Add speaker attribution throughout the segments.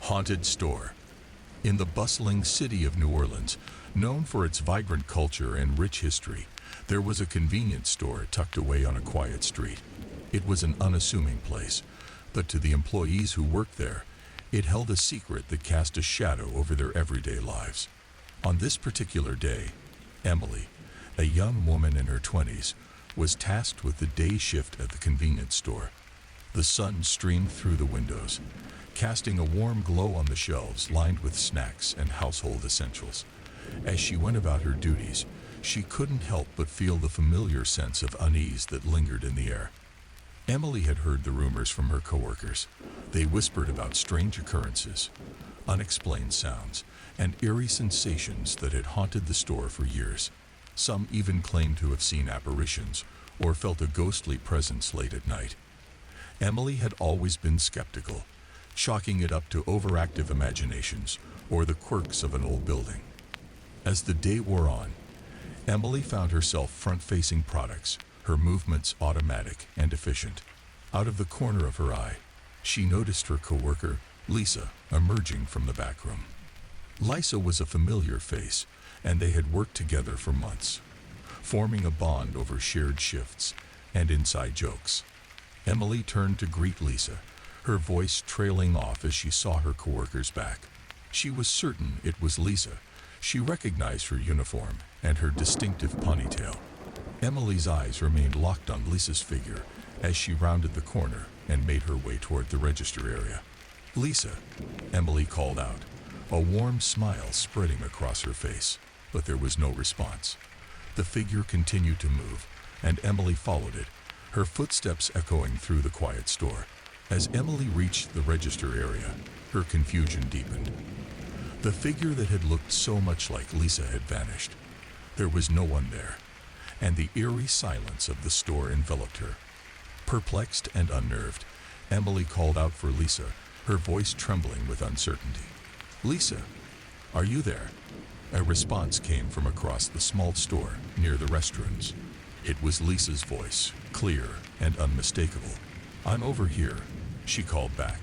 Speaker 1: Haunted store. In the bustling city of New Orleans, known for its vibrant culture and rich history, there was a convenience store tucked away on a quiet street. It was an unassuming place, but to the employees who worked there, it held a secret that cast a shadow over their everyday lives. On this particular day, Emily, a young woman in her 20s, was tasked with the day shift at the convenience store. The sun streamed through the windows, casting a warm glow on the shelves lined with snacks and household essentials. As she went about her duties, she couldn't help but feel the familiar sense of unease that lingered in the air. Emily had heard the rumors from her coworkers. They whispered about strange occurrences, unexplained sounds, and eerie sensations that had haunted the store for years. Some even claimed to have seen apparitions or felt a ghostly presence late at night. Emily had always been skeptical, chalking it up to overactive imaginations or the quirks of an old building. As the day wore on, Emily found herself front-facing products, her movements automatic and efficient. Out of the corner of her eye, she noticed her coworker, Lisa, emerging from the back room. Lisa was a familiar face, and they had worked together for months, forming a bond over shared shifts and inside jokes. Emily turned to greet Lisa, her voice trailing off as she saw her coworker's back. She was certain it was Lisa. She recognized her uniform and her distinctive ponytail. Emily's eyes remained locked on Lisa's figure as she rounded the corner and made her way toward the register area. "Lisa," Emily called out, a warm smile spreading across her face, but there was no response. The figure continued to move, and Emily followed it, her footsteps echoing through the quiet store. As Emily reached the register area, her confusion deepened. The figure that had looked so much like Lisa had vanished. There was no one there, and the eerie silence of the store enveloped her. Perplexed and unnerved, Emily called out for Lisa, her voice trembling with uncertainty. "Lisa, are you there?" A response came from across the small store near the restrooms. It was Lisa's voice, clear and unmistakable. "I'm over here," she called back.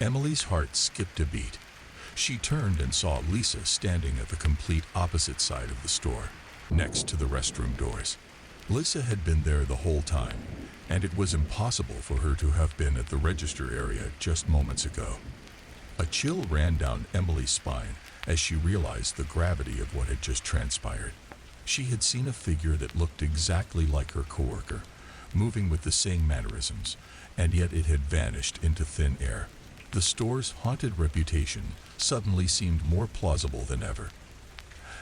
Speaker 1: Emily's heart skipped a beat. She turned and saw Lisa standing at the complete opposite side of the store, next to the restroom doors. Lisa had been there the whole time, and it was impossible for her to have been at the register area just moments ago. A chill ran down Emily's spine as she realized the gravity of what had just transpired. She had seen a figure that looked exactly like her coworker, moving with the same mannerisms, and yet it had vanished into thin air. The store's haunted reputation suddenly seemed more plausible than ever.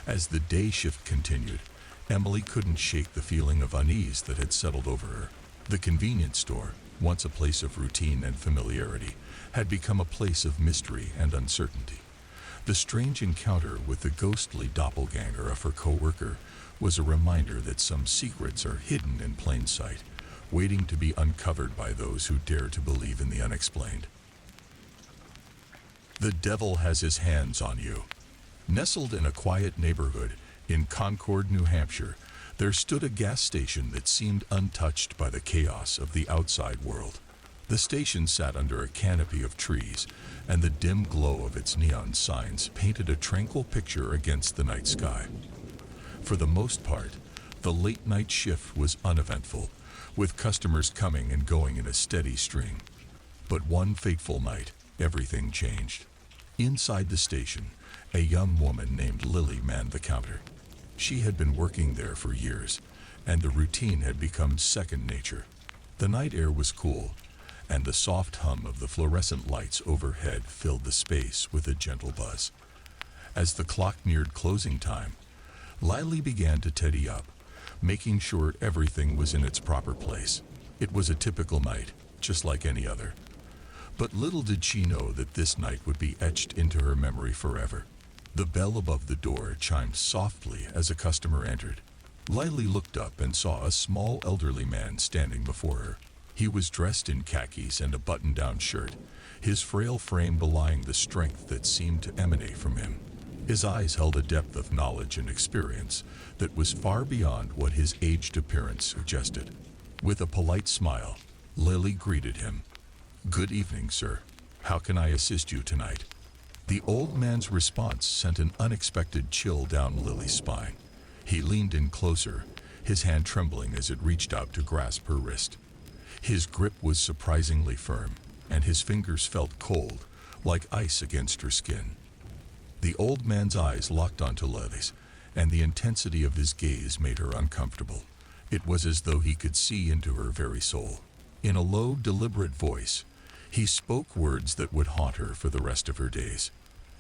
Speaker 1: As the day shift continued, Emily couldn't shake the feeling of unease that had settled over her. The convenience store, once a place of routine and familiarity, had become a place of mystery and uncertainty. The strange encounter with the ghostly doppelganger of her coworker was a reminder that some secrets are hidden in plain sight, waiting to be uncovered by those who dare to believe in the unexplained. The devil has his hands on you. Nestled in a quiet neighborhood in Concord, New Hampshire, there stood a gas station that seemed untouched by the chaos of the outside world. The station sat under a canopy of trees, and the dim glow of its neon signs painted a tranquil picture against the night sky. For the most part, the late-night shift was uneventful, with customers coming and going in a steady stream. But one fateful night, everything changed. Inside the station, a young woman named Lily manned the counter. She had been working there for years, and the routine had become second nature. The night air was cool, and the soft hum of the fluorescent lights overhead filled the space with a gentle buzz. As the clock neared closing time, Lily began to tidy up, making sure everything was in its proper place. It was a typical night, just like any other. But little did she know that this night would be etched into her memory forever. The bell above the door chimed softly as a customer entered. Lily looked up and saw a small elderly man standing before her. He was dressed in khakis and a button-down shirt, his frail frame belying the strength that seemed to emanate from him. His eyes held a depth of knowledge and experience that was far beyond what his aged appearance suggested. With a polite smile, Lily greeted him. "Good evening, sir. How can I assist you tonight?" The old man's response sent an unexpected chill down Lily's spine. He leaned in closer, his hand trembling as it reached out to grasp her wrist. His grip was surprisingly firm, and his fingers felt cold, like ice against her skin. The old man's eyes locked onto Lily's, and the intensity of his gaze made her uncomfortable. It was as though he could see into her very soul. In a low, deliberate voice, he spoke words that would haunt her for the rest of her days.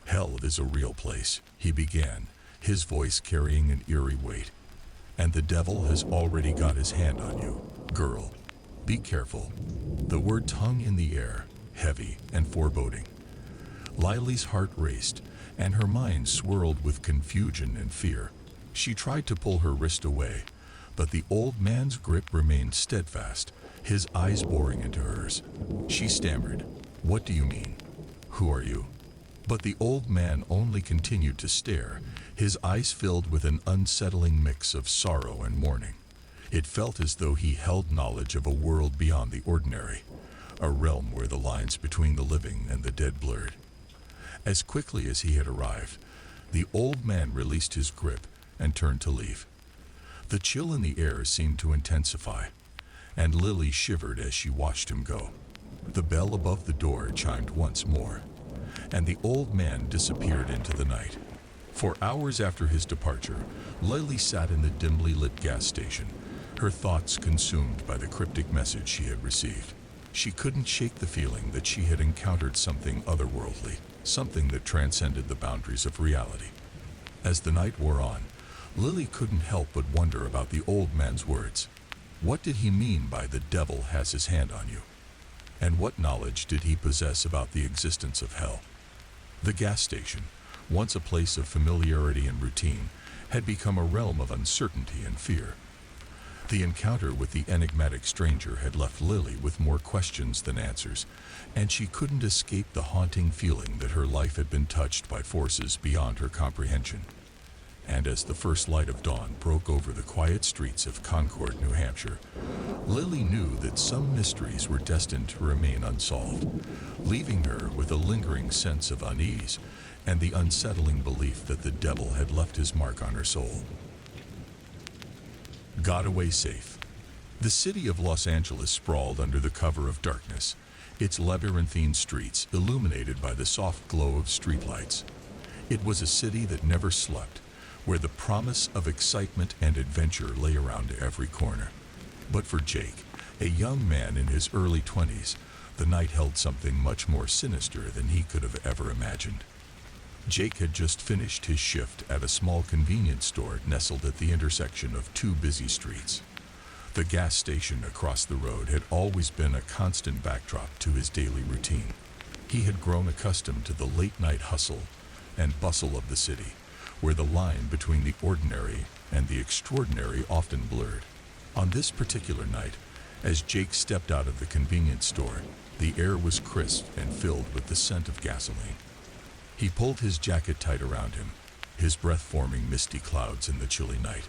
Speaker 1: "Hell is a real place," he began, his voice carrying an eerie weight. "And the devil has already got his hand on you. Girl, be careful." The word hung in the air, heavy and foreboding. Lily's heart raced, and her mind swirled with confusion and fear. She tried to pull her wrist away, but the old man's grip remained steadfast, his eyes boring into hers. She stammered, "What do you mean? Who are you?" But the old man only continued to stare, his eyes filled with an unsettling mix of sorrow and mourning. It felt as though he held knowledge of a world beyond the ordinary, a realm where the lines between the living and the dead blurred. As quickly as he had arrived, the old man released his grip and turned to leave. The chill in the air seemed to intensify, and Lily shivered as she watched him go. The bell above the door chimed once more, and the old man disappeared into the night. For hours after his departure, Lily sat in the dimly lit gas station, her thoughts consumed by the cryptic message she had received. She couldn't shake the feeling that she had encountered something otherworldly, something that transcended the boundaries of reality. As the night wore on, Lily couldn't help but wonder about the old man's words. What did he mean by "the devil has his hand on you"? And what knowledge did he possess about the existence of hell? The gas station, once a place of familiarity and routine, had become a realm of uncertainty and fear. The encounter with the enigmatic stranger had left Lily with more questions than answers, and she couldn't escape the haunting feeling that her life had been touched by forces beyond her comprehension. And as the first light of dawn broke over the quiet streets of Concord, New Hampshire, Lily knew that some mysteries were destined to remain unsolved, leaving her with a lingering sense of unease and the unsettling belief that the devil had left his mark on her soul. Got away safe. The city of Los Angeles sprawled under the cover of darkness, its labyrinthine streets illuminated by the soft glow of streetlights. It was a city that never slept, where the promise of excitement and adventure lay around every corner. But for Jake, a young man in his early 20s, the night held something much more sinister than he could have ever imagined. Jake had just finished his shift at a small convenience store nestled at the intersection of two busy streets. The gas station across the road had always been a constant backdrop to his daily routine. He had grown accustomed to the late-night hustle and bustle of the city, where the line between the ordinary and the extraordinary often blurred. On this particular night, as Jake stepped out of the convenience store, the air was crisp and filled with the scent of gasoline. He pulled his jacket tight around him, his breath forming misty clouds in the chilly night.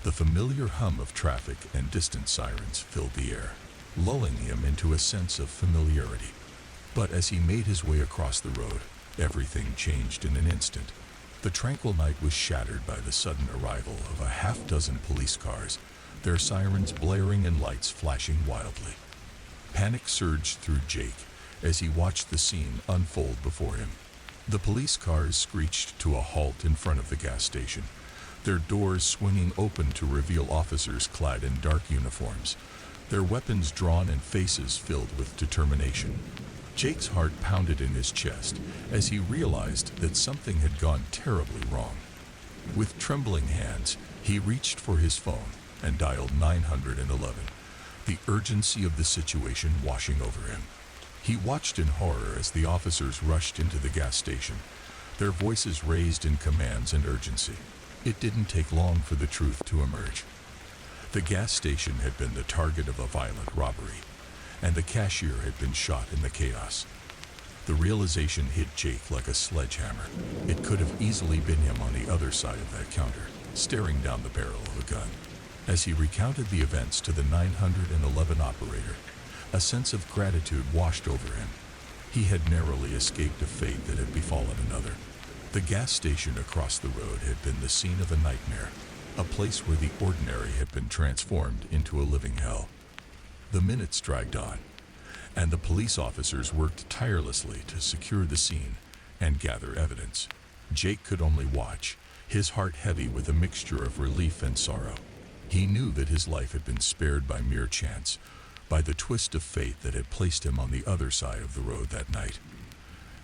Speaker 1: The familiar hum of traffic and distant sirens filled the air, lulling him into a sense of familiarity. But as he made his way across the road, everything changed in an instant. The tranquil night was shattered by the sudden arrival of a half-dozen police cars, their sirens blaring and lights flashing wildly. Panic surged through Jake as he watched the scene unfold before him. The police cars screeched to a halt in front of the gas station, their doors swinging open to reveal officers clad in dark uniforms, their weapons drawn and faces filled with determination. Jake's heart pounded in his chest as he realized that something had gone terribly wrong. With trembling hands, he reached for his phone and dialed 911, the urgency of the situation washing over him. He watched in horror as the officers rushed into the gas station, their voices raised in commands and urgency. It didn't take long for the truth to emerge. The gas station had been the target of a violent robbery, and the cashier had been shot in the chaos. The realization hit Jake like a sledgehammer. It could have easily been him on the other side of that counter, staring down the barrel of a gun. As he recounted the events to the 911 operator, a sense of gratitude washed over him. He had narrowly escaped a fate that had befallen another. The gas station across the road had been the scene of a nightmare, a place where the ordinary had been transformed into a living hell. The minutes dragged on, and the police officers worked tirelessly to secure the scene and gather evidence. Jake could only watch, his heart heavy with a mixture of relief and sorrow. He knew that his life had been spared by mere chance, by the twist of fate that had placed him on the other side of the road that night.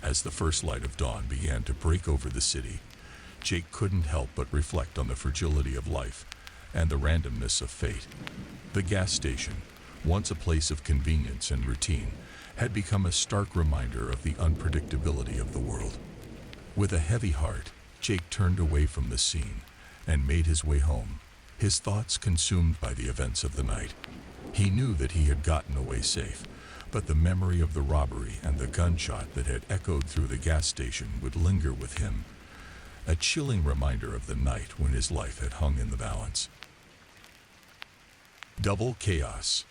Speaker 1: As the first light of dawn began to break over the city, Jake couldn't help but reflect on the fragility of life and the randomness of fate. The gas station, once a place of convenience and routine, had become a stark reminder of the unpredictability of the world. With a heavy heart, Jake turned away from the scene and made his way home, his thoughts consumed by the events of the night. He knew that he had gotten away safe, but the memory of the robbery and the gunshot that had echoed through the gas station would linger with him, a chilling reminder of the night when his life had hung in the balance. Double chaos.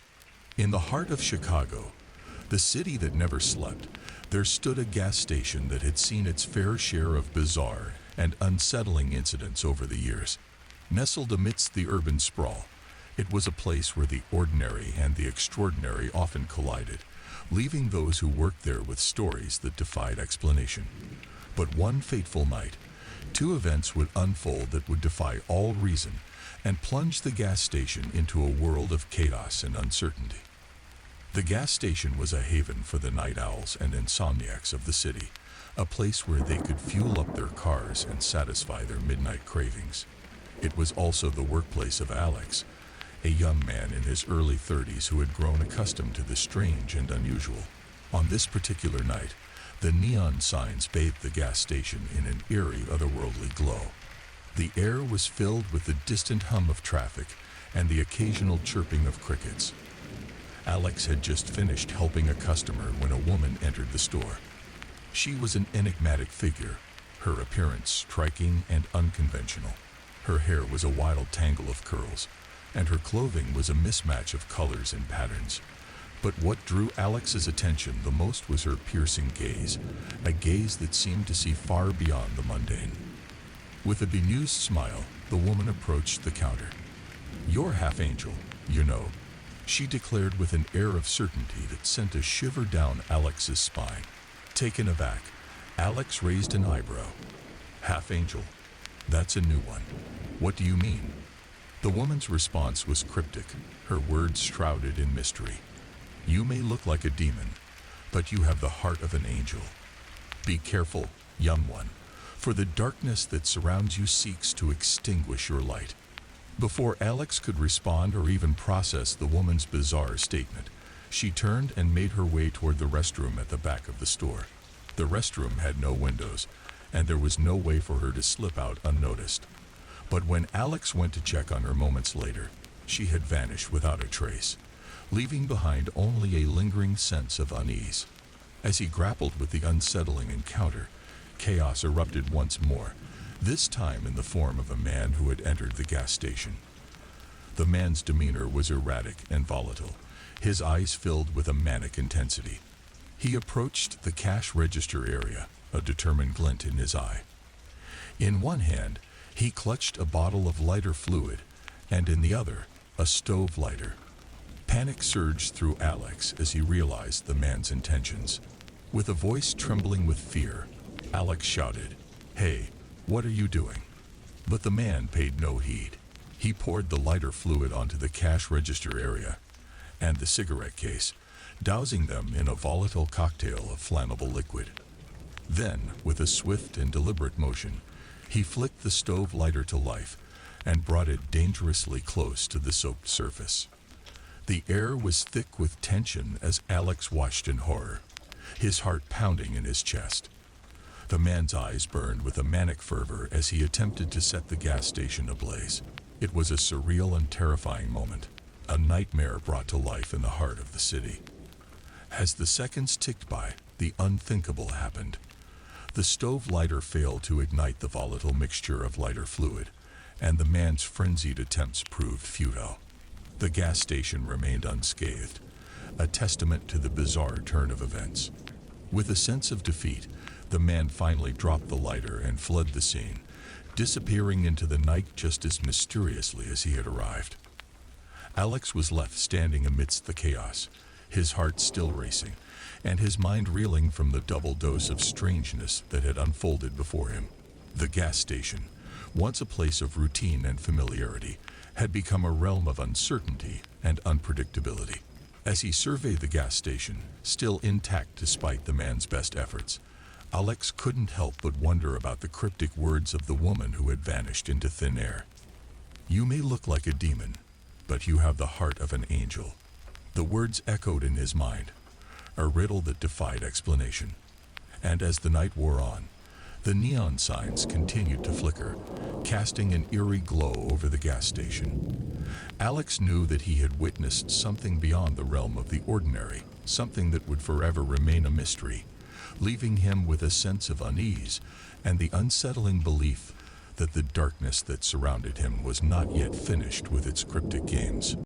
Speaker 1: In the heart of Chicago, the city that never slept, there stood a gas station that had seen its fair share of bizarre and unsettling incidents over the years. Nestled amidst the urban sprawl, it was a place where the ordinary and the extraordinary often collided, leaving those who worked there with stories that defied explanation. But one fateful night, two events would unfold that would defy all reason and plunge the gas station into a world of chaos and uncertainty. The gas station was a haven for the night owls and insomniacs of the city, a place where they could fuel up their cars and satisfy their midnight cravings. It was also the workplace of Alex, a young man in his early 30s who had grown accustomed to the strange and unusual. On this particular night, the neon signs bathed the gas station in an eerie, otherworldly glow. The air was filled with the distant hum of traffic and the occasional chirping of crickets. Alex had just finished helping a customer when a woman entered the store. She was an enigmatic figure, her appearance striking and unconventional. Her hair was a wild tangle of curls, and her clothing was a mismatch of colors and patterns. But what drew Alex's attention the most was her piercing gaze, a gaze that seemed to see far beyond the mundane. With a bemused smile, the woman approached the counter. "You're half angel, you know," she declared with an air of certainty that sent a shiver down Alex's spine. Taken aback, Alex raised an eyebrow. "Half angel? That's a new one. What do you mean?" The woman's response was cryptic, her words shrouded in mystery. "You may look like a demon, but you have the heart of an angel. Be careful, young one, for the darkness that surrounds you seeks to extinguish your light." Before Alex could respond or even process the woman's bizarre statement, she turned and made her way toward the restroom at the back of the store. The restroom had no windows, and there was no way for her to slip out unnoticed. But when Alex went to check on her moments later, she had vanished without a trace, leaving behind only a lingering sense of unease. As he grappled with the unsettling encounter, chaos erupted once more, this time in the form of a man who had entered the gas station. The man's demeanor was erratic and volatile, his eyes filled with a manic intensity. He approached the cash register area, a determined glint in his eye. In one hand, he clutched a bottle of lighter fluid, and in the other, a stove lighter. Panic surged through Alex as he realized the man's intentions. With a voice trembling with fear, Alex shouted, "Hey, what are you doing?" But the man paid no heed. He poured the lighter fluid onto the cash register area and the cigarette case, dousing them in a volatile cocktail of flammable liquid. Then, with a swift and deliberate motion, he flicked the stove lighter to life and brought it dangerously close to the soaked surface. The air was thick with tension as Alex watched in horror, his heart pounding in his chest. The man's eyes burned with a manic fervor as he attempted to set the gas station ablaze. It was a surreal and terrifying moment, a nightmare brought to life in the heart of the city. As the seconds ticked by, the unthinkable happened. The stove lighter failed to ignite the volatile mixture of lighter fluid, and the man's frenzied attempts proved futile. The gas station remained unscathed, a testament to the bizarre turn of events. With a sense of defeat, the man finally dropped the lighter and fled the scene, disappearing into the night just as mysteriously as he had arrived. Alex was left standing amidst the chaos, his heart still racing, and his mind reeling from the double dose of strangeness that had unfolded before him. The gas station, once a place of routine and familiarity, had become a realm of uncertainty and unpredictability. As he surveyed the gas station, still intact despite the man's best efforts, Alex couldn't help but wonder about the cryptic words of the woman who had vanished into thin air. "You may look like a demon, but you have the heart of an angel." The words echoed in his mind, a riddle that defied explanation. And as the night wore on, the neon signs continued to flicker, casting an eerie glow over the gas station. Alex knew that he had witnessed something beyond the realm of the ordinary, something that would forever remain a mystery, leaving him with a sense of unease and the unsettling belief that the darkness that surrounded him was not yet finished with its cryptic games.